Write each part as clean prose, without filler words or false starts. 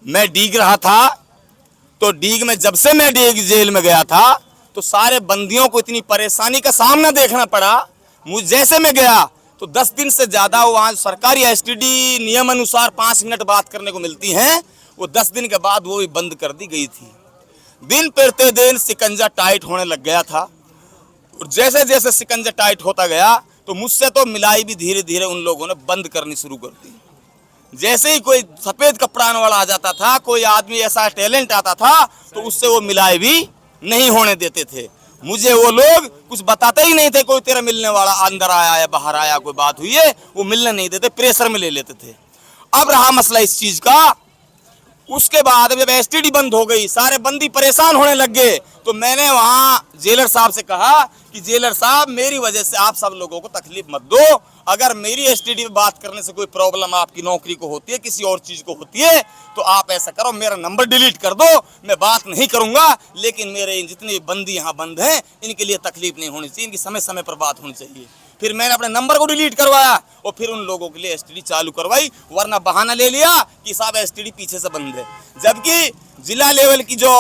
मैं डीग रहा था, तो डीग में जब से मैं डीग जेल में गया था तो सारे बंदियों को इतनी परेशानी का सामना देखना पड़ा। मुझ जैसे मैं गया तो 10 दिन से ज़्यादा वहाँ सरकारी एसटीडी नियम अनुसार 5 मिनट बात करने को मिलती हैं, वो 10 दिन के बाद वो भी बंद कर दी गई थी। दिन पड़ते दिन शिकंजा टाइट होने लग गया था, और जैसे जैसे शिकंजा टाइट होता गया तो मुझसे तो मिलाई भी धीरे धीरे उन लोगों ने बंद करनी शुरू कर दी। जैसे ही कोई सफ़ेद कपड़ा वाला आ जाता था, कोई आदमी ऐसा टैलेंट आता था, तो उससे वो मिलाई भी नहीं होने देते थे। मुझे वो लोग कुछ बताते ही नहीं थे, कोई तेरा मिलने वाला अंदर आया या बाहर आया, कोई बात हुई है, वो मिलने नहीं देते, प्रेशर में ले लेते थे। अब रहा मसला इस चीज़ का, उसके बाद जब एसटीडी बंद हो गई, सारे बंदी परेशान होने लग गए, तो मैंने वहाँ जेलर साहब से कहा कि जेलर साहब, मेरी वजह से आप सब लोगों को तकलीफ मत दो। अगर मेरी एसटीडी पे बात करने से कोई प्रॉब्लम आपकी नौकरी को होती है, किसी और चीज़ को होती है, तो आप ऐसा करो, मेरा नंबर डिलीट कर दो, मैं बात नहीं करूँगा। लेकिन मेरे जितने बंदी यहाँ बंद हैं, इनके लिए तकलीफ नहीं होनी चाहिए, इनकी समय समय पर बात होनी चाहिए। फिर मैंने अपने नंबर को डिलीट करवाया और फिर उन लोगों के लिए एसटीडी चालू करवाई, वरना बहाना ले लिया कि साहब एसटीडी पीछे से बंद है। जबकि जिला लेवल की जो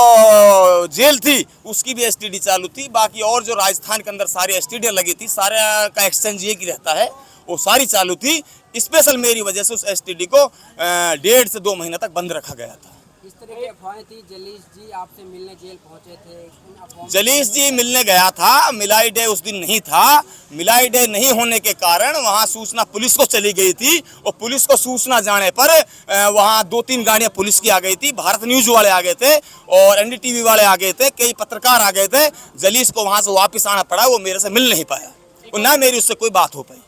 जेल थी उसकी भी एसटीडी चालू थी, बाकी और जो राजस्थान के अंदर सारी एसटीडी लगी थी, सारे का एक्सचेंज ये की रहता है, वो सारी चालू थी। स्पेशल मेरी वजह से उस एसटीडी को 1.5 से 2 महीने तक बंद रखा गया था। इस तरह की अफवाहें थी, जलीस जी आपसे मिलने जेल पहुंचे थे। जलीस जी मिलने गया था, मिलाई डे उस दिन नहीं था। मिलाई डे नहीं होने के कारण वहाँ सूचना पुलिस को चली गई थी, और पुलिस को सूचना जाने पर वहाँ 2-3 गाड़ियाँ पुलिस की आ गई थी, भारत न्यूज़ वाले आ गए थे और NDTV वाले आ गए थे, कई पत्रकार आ गए थे। जलीस को वहाँ से वापस आना पड़ा, वो मेरे से मिल नहीं पाया और ना मेरी उससे कोई बात हो पाई।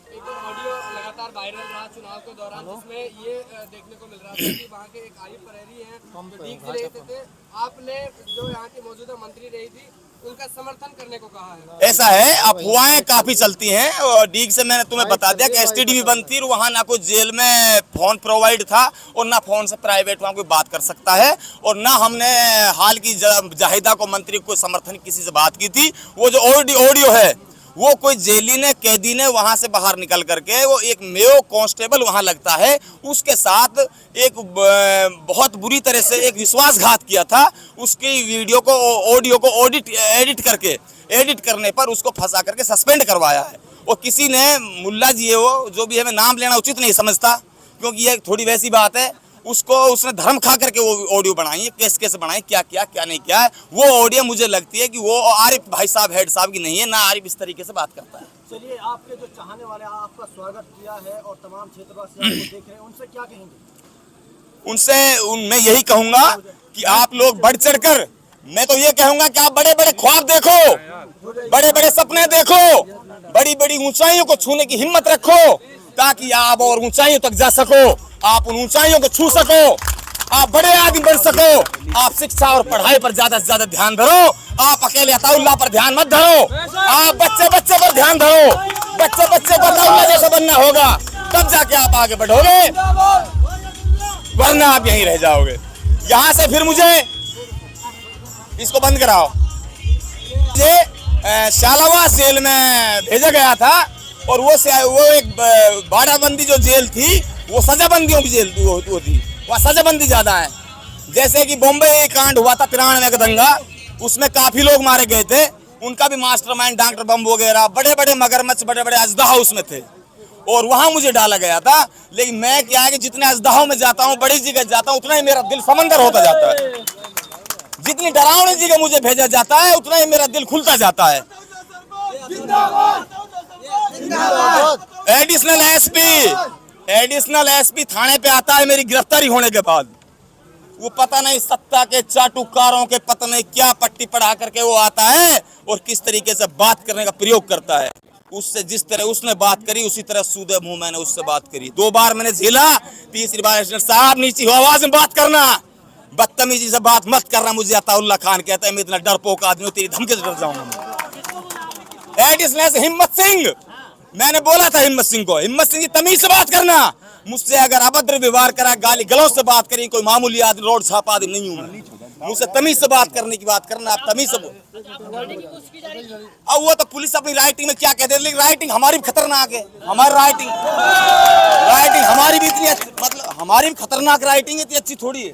वायरल रहा चुनाव के दौरान, जिसमें ये देखने को मिल रहा था कि वहाँ के एक आरिफ परेरी हैं, जो डीग से रहते थे, आपने जो यहाँ की मौजूदा मंत्री रही थी उनका समर्थन करने को कहा है। ऐसा है, अफवाहें काफी चलती हैं। और डीग से मैंने तुम्हें बता दिया कि एसटीडी भी बंद थी, और वहाँ ना कोई जेल में फोन प्रोवाइड था और ना फोन से प्राइवेट वहाँ कोई बात कर सकता है, और ना हमने हाल की जाहिदा को मंत्री को समर्थन किसी से बात की थी। वो जो ऑडियो है, वो कोई जेली ने कैदी ने वहाँ से बाहर निकल करके, वो एक मेयो कांस्टेबल वहाँ लगता है, उसके साथ एक बहुत बुरी तरह से एक विश्वासघात किया था। उसकी वीडियो को ऑडियो को एडिट करने पर उसको फंसा करके सस्पेंड करवाया है। और किसी ने मुल्ला जी है, वो जो भी है, मैं नाम लेना उचित नहीं समझता क्योंकि ये थोड़ी वैसी बात है, उसको उसने धर्म खा करके वो ऑडियो बनाई है, कैसे बनाई, क्या किया क्या नहीं किया है। वो ऑडियो मुझे लगती है कि वो आरिफ भाई साहब हेड साहब की नहीं है, ना आरिफ इस तरीके से बात करता है। चलिए, आपके जो चाहने वाले आपका स्वागत किया है और तमाम क्षेत्रवासी आपको देख रहे हैं, उनसे क्या कहेंगे? मैं यही कहूँगा कि आप लोग बढ़ चढ़ कर, मैं तो ये कहूँगा कि आप बड़े बड़े ख्वाब देखो, बड़े बड़े सपने देखो, बड़ी बड़ी ऊंचाइयों को छूने की हिम्मत रखो, ताकि आप और ऊंचाइयों तक जा सको, आप उन ऊंचाइयों को छू सको, आप बड़े आगे बढ़ सको। आप शिक्षा और पढ़ाई पर ज्यादा से ज्यादा ध्यान धरो, आप अकेले अताउल्लाह पर ध्यान मत धरो, आप बच्चे पर ध्यान धरो। बच्चे को अताउल्लाह जैसा बनना होगा, तब जाके आप आगे बढ़ोगे, वरना आप यहीं रह जाओगे। यहाँ से फिर मुझे इसको बंद कराओ। मुझे शालावा जेल में भेजा गया था, और वो एक बाड़ाबंदी जो जेल थी, वो सजाबंदियों की जेल वो थी, वहाँ सजाबंदी ज्यादा है। जैसे कि बॉम्बे कांड हुआ था 93 का दंगा, उसमें काफी लोग मारे गए थे, उनका भी मास्टरमाइंड डॉक्टर बम वगैरह, बड़े बड़े मगरमच्छ, बड़े बड़े अजदहा उसमें थे, और वहाँ मुझे डाला गया था। लेकिन मैं क्या है कि जितने अजदहाओं में जाता हूँ, बड़ी जगह जाता हूँ, उतना ही मेरा दिल समंदर होता जाता है। जितनी डरावनी जगह मुझे भेजा जाता है, उतना ही मेरा दिल खुलता जाता है। एडिशनल एसपी थाने पे आता है मेरी गिरफ्तारी होने के बाद। वो पता नहीं सत्ता के चाटुकारों के पता नहीं क्या पट्टी पढ़ा करके वो आता है और किस तरीके से बात करने का प्रयोग करता है। उससे जिस तरह उसने बात करी, उसी तरह सूदे मुंह मैंने उससे बात करी। 2 बार मैंने झेला, 3री बार साहब नीची आवाज में बात करना, बदतमीजी से बात मत करना। मुझे अताउल्लाह खान कहता है, मैं इतना डरपोक आदमी हूँ, तेरी धमकी से डर जाऊंगा। एडिशनल हिम्मत सिंह, मैंने बोला था हिम्मत सिंह को, हिम्मत सिंह की तमीज से बात करना। मुझसे अगर अभद्र व्यवहार करा, गाली गलौज से बात करी, कोई मामूली आदमी रोड छापा आदमी नहीं हूँ मैं। मुझसे तमीज से बात करने की बात करना, आप तमीज से अब वो तो पुलिस अपनी राइटिंग में क्या कहते हैं, लेकिन राइटिंग हमारी भी खतरनाक है। हमारी राइटिंग हमारी भी इतनी, मतलब हमारी भी खतरनाक राइटिंग इतनी अच्छी थोड़ी है।